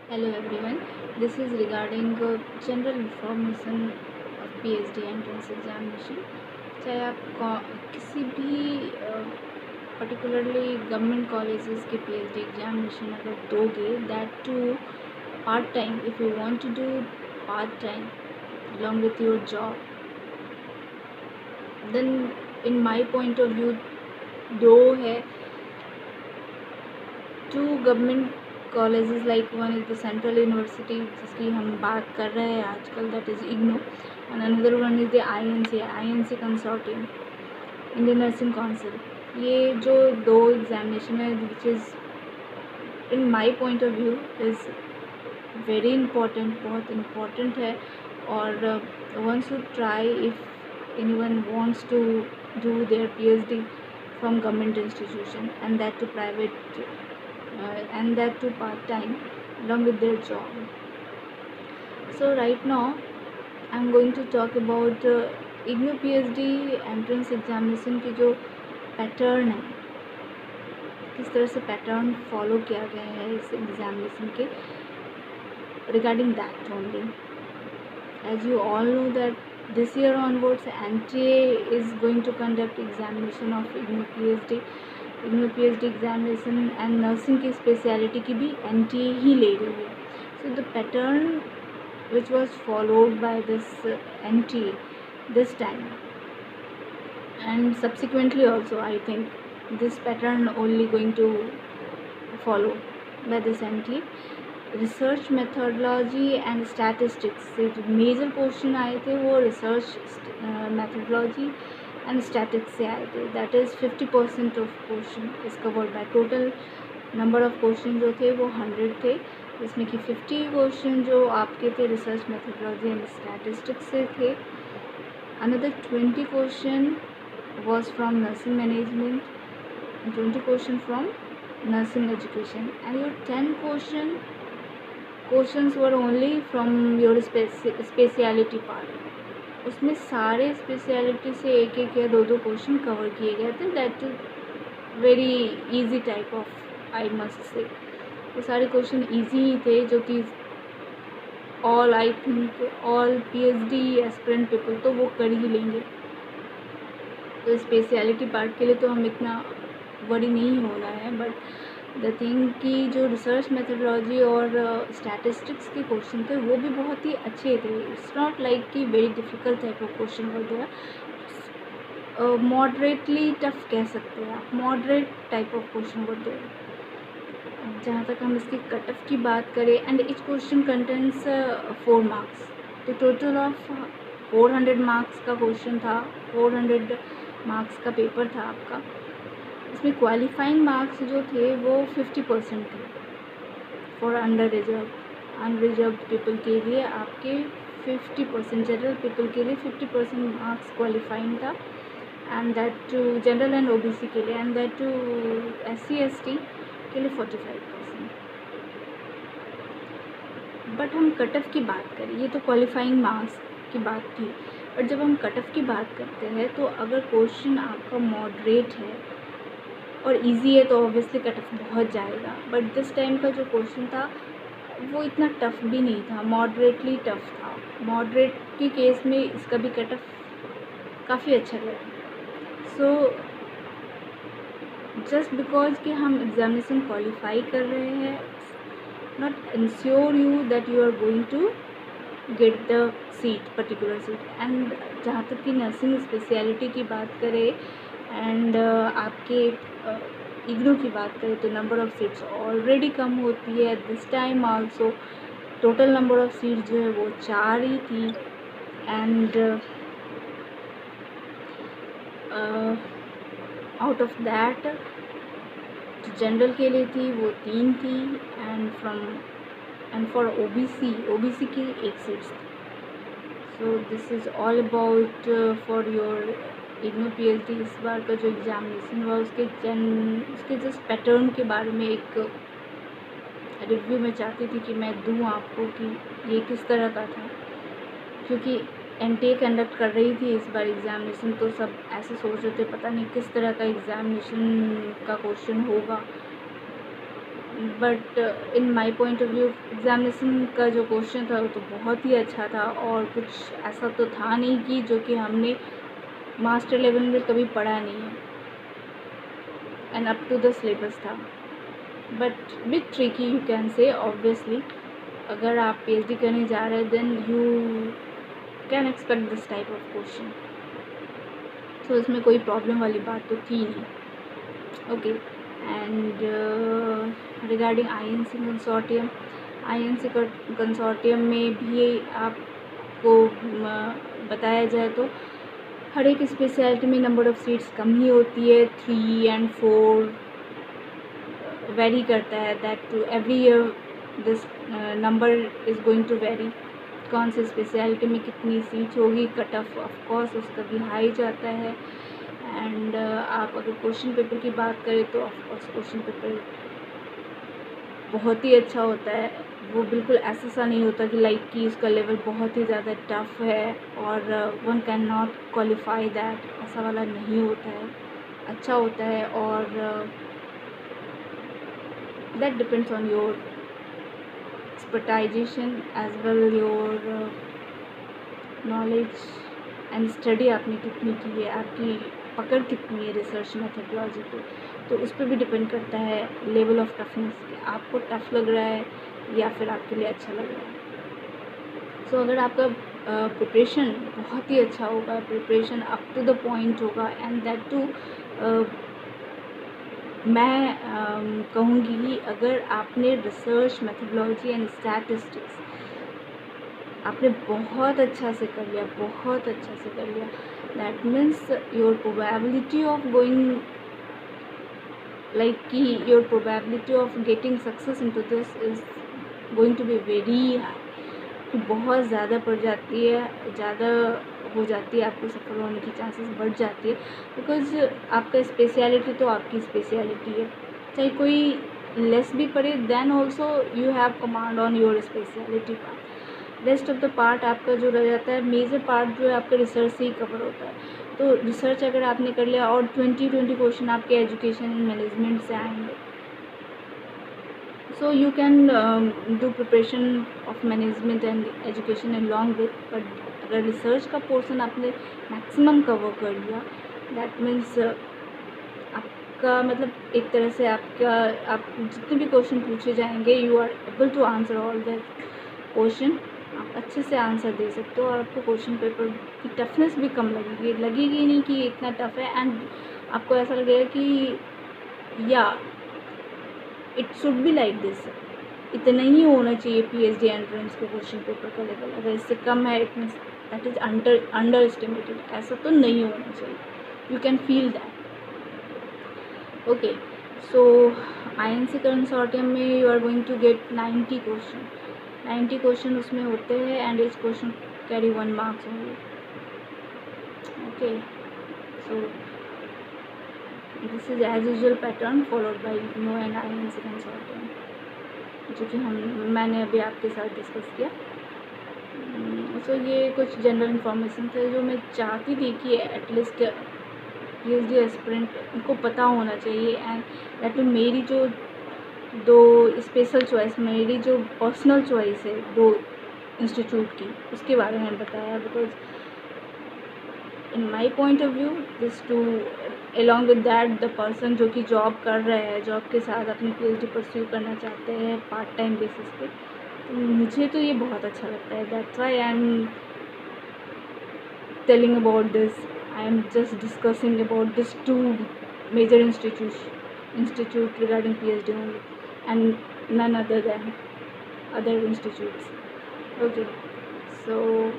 Hello everyone. This is regarding general information of PhD entrance examination. चाहे आप किसी भी पर्टिकुलरली गवर्नमेंट कॉलेजेस के PhD एग्जामिनेशन अगर दोगे, that too part time, if you want to do part time along with your job, then in my point of view दो है. Two government colleges, like one is the central university जिसकी हम बात कर रहे हैं आजकल, that is IGNOU, and another one is the I N C consortium, Indian nursing council. ये जो दो एग्जामिनेशन है which is in my point of view is very important, बहुत इम्पॉर्टेंट है. और one should try if any one wants to do their PhD from government institution, and that to private, and that to part-time along with their job. So right now I'm going to talk about IGNOU PhD entrance examination की जो pattern है, किस तरह से pattern follow किया गया है इस एग्जामिनेशन के, regarding that only. As you all know that this year onwards NTA is going to conduct examination of IGNOU PhD examination, and nursing की स्पेशलिटी की भी NTA ही ले रही है. So the pattern which was followed by this NTA this time, and subsequently also I think this pattern only going to follow by this NTA. Research methodology and statistics से जो major question आए थे वो research methodology and statics से आए थे. That is 50% of question is covered by. Total number of question जो थे वो 100 थे, जिसमें कि 50 क्वेश्चन जो आपके थे रिसर्च मेथोडोलॉजी एंड स्टैटिस्टिक्स से थे. Another 20 question was from nursing management and 20 question from nursing education, and your 10 questions were only from your speciality part. उसमें सारे स्पेशलिटी से एक एक या दो दो क्वेश्चन कवर किए गए थे. That is very easy type of, I must say. वो सारे क्वेश्चन इजी ही थे, जो कि all I think all PhD aspirant people तो वो कर ही लेंगे. तो स्पेशलिटी पार्ट के लिए तो हम इतना वरी नहीं होना है. बट द थिंग कि जो रिसर्च मेथोडोलॉजी और स्टैटिस्टिक्स के क्वेश्चन थे वो भी बहुत ही अच्छे थे. इट्स नॉट लाइक कि very difficult type of question हो गया, मॉडरेटली टफ कह सकते हैं आप, मॉडरेट टाइप ऑफ क्वेश्चन होते हैं. जहाँ तक हम इसकी कट ऑफ की बात करें, and each question contents 4 marks, तो टोटल ऑफ 400 मार्क्स का क्वेश्चन था, 400 मार्क्स का पेपर था आपका. इसमें क्वालिफाइंग मार्क्स जो थे वो 50% थे फॉर अनरिजर्व पीपल के लिए. आपके 50%, जनरल पीपल के लिए 50% मार्क्स क्वालिफाइंग था, and that too general and OBC के लिए, and that too SC ST के लिए 45%. बट हम कट ऑफ की बात करें, ये तो क्वालिफाइंग मार्क्स की बात थी. बट जब हम कट ऑफ की बात करते हैं तो अगर क्वेश्चन आपका मॉडरेट है और इजी है तो ऑब्वियसली कट ऑफ बहुत जाएगा. बट दिस टाइम का जो क्वेश्चन था वो इतना टफ भी नहीं था, मॉडरेटली टफ था. मॉडरेट के केस में इसका भी कट ऑफ काफ़ी अच्छा गया. सो जस्ट बिकॉज कि हम एग्जामिनेशन क्वालिफाई कर रहे हैं, not ensure you that you are going to get the seat, particular seat. And जहाँ तक कि नर्सिंग स्पेशलिटी की बात करें एंड आपके इग्नू की बात करें तो नंबर ऑफ़ सीट्स ऑलरेडी कम होती है. This time also total number of seats जो है वो 4 ही थी, एंड आउट ऑफ दैट जो जनरल के लिए थी वो 3 थी, एंड फॉर OBC की 1 सीट्स थी. So this is all about for your IGNOU PhD. इस बार का जो एग्ज़ामिनेशन हुआ उसके जस्ट पैटर्न के बारे में एक रिव्यू मैं चाहती थी कि मैं दूँ आपको कि ये किस तरह का था, क्योंकि NTA कंडक्ट कर रही थी इस बार एग्ज़ामिनेशन, तो सब ऐसे सोच रहे थे पता नहीं किस तरह का एग्ज़ामिनेशन का क्वेश्चन होगा. But in my point of view examination का जो क्वेश्चन था वो तो बहुत ही अच्छा था, और कुछ ऐसा तो था नहीं कि जो कि हमने मास्टर लेवल में कभी पढ़ा नहीं है, and up to the syllabus था, but bit tricky you can say obviously. अगर आप पीएचडी करने जा रहे हैं then you can expect this type of question, तो इसमें कोई प्रॉब्लम वाली बात तो थी नहीं। Okay, and regarding INC consortium, INC consortium में भी आपको बताया जाए तो हर एक स्पेशलिटी में नंबर ऑफ़ सीट्स कम ही होती है, 3 and 4 वेरी करता है, that too every year this number is going to vary. कौन सी स्पेशलिटी में कितनी सीट होगी, कट ऑफ ऑफकोर्स उसका भी हाई जाता है। एंड आप अगर क्वेश्चन पेपर की बात करें तो ऑफकोर्स क्वेश्चन पेपर बहुत ही अच्छा होता है, वो बिल्कुल ऐसा सा नहीं होता कि लाइक कि उसका लेवल बहुत ही ज़्यादा टफ है और one can not qualify that, ऐसा वाला नहीं होता है, अच्छा होता है। और that depends on your expertisation as well your knowledge and study आपने कितनी की है, आपकी पकड़ कितनी है रिसर्च मेथडोलॉजी पे, तो उस पर भी डिपेंड करता है लेवल ऑफ टफनेस, आपको टफ लग रहा है या फिर आपके लिए अच्छा लग रहा है। सो अगर आपका प्रिपरेशन बहुत ही अच्छा होगा, preparation up to the point होगा, एंड दैट टू मैं कहूँगी अगर आपने रिसर्च मेथडोलॉजी एंड स्टैटिस्टिक्स आपने बहुत अच्छा से कर लिया, बहुत अच्छा से कर लिया, that means your probability of going like कि your probability of getting success into this is going to be very high, कि बहुत ज़्यादा बढ़ जाती है, ज़्यादा हो जाती है, आपको सफल होने की चांसेस बढ़ जाती है, बिकॉज आपका स्पेशलिटी तो आपकी स्पेशलिटी है, चाहे कोई लेस भी पढ़े then also you have command on your speciality part. Rest of the part आपका जो रह जाता है, मेजर पार्ट जो है आपका रिसर्च से ही कवर होता है। तो रिसर्च अगर आपने कर लिया और 20 क्वेश्चन आपके एजुकेशन एंड मैनेजमेंट से आएंगे, so you can do preparation of management and education along with, but अगर रिसर्च का पोर्शन आपने मैक्सिमम कवर कर लिया, दैट मीन्स आपका मतलब एक तरह से आप जितने भी क्वेश्चन पूछे जाएंगे you are able to answer all the question, आप अच्छे से आंसर दे सकते हो, और आपको क्वेश्चन पेपर की टफनेस भी कम लगेगी नहीं कि इतना टफ है, एंड आपको ऐसा लगेगा कि या it should be like this, इतना ही होना चाहिए पीएचडी एंट्रेंस के क्वेश्चन पेपर का लेवल, अगर इससे कम है it means that is under estimated, ऐसा तो नहीं होना चाहिए, you can feel that. Okay, so INC consortium में you are going to get 90 question, 90 question उसमें होते हैं, एंड इस क्वेश्चन कैरी 1 मार्क्स होंगे। Okay, so this is as usual pattern followed by IGNOU and INC consortium, जो कि मैंने अभी आपके साथ डिस्कस किया। सो ये कुछ जनरल इन्फॉर्मेशन थे जो मैं चाहती थी कि एटलीस्ट पीएचडी एस्पिरेंट उनको पता होना चाहिए, एंड दैट मेरी जो 2 स्पेशल चॉइस, मेरी जो पर्सनल चॉइस है 2 इंस्टीट्यूट की, उसके बारे में बताया, because in my point of view this too along with that the person जो कि जॉब कर रहे हैं, जॉब के साथ अपनी पीएचडी परस्यू करना चाहते हैं पार्ट टाइम बेसिस पे, तो मुझे तो ये बहुत अच्छा लगता है, that's why I am telling about this, I am just discussing about this 2 major institute regarding PhD only, and none other than other institutes. Okay, so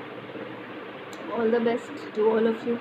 all the best to all of you.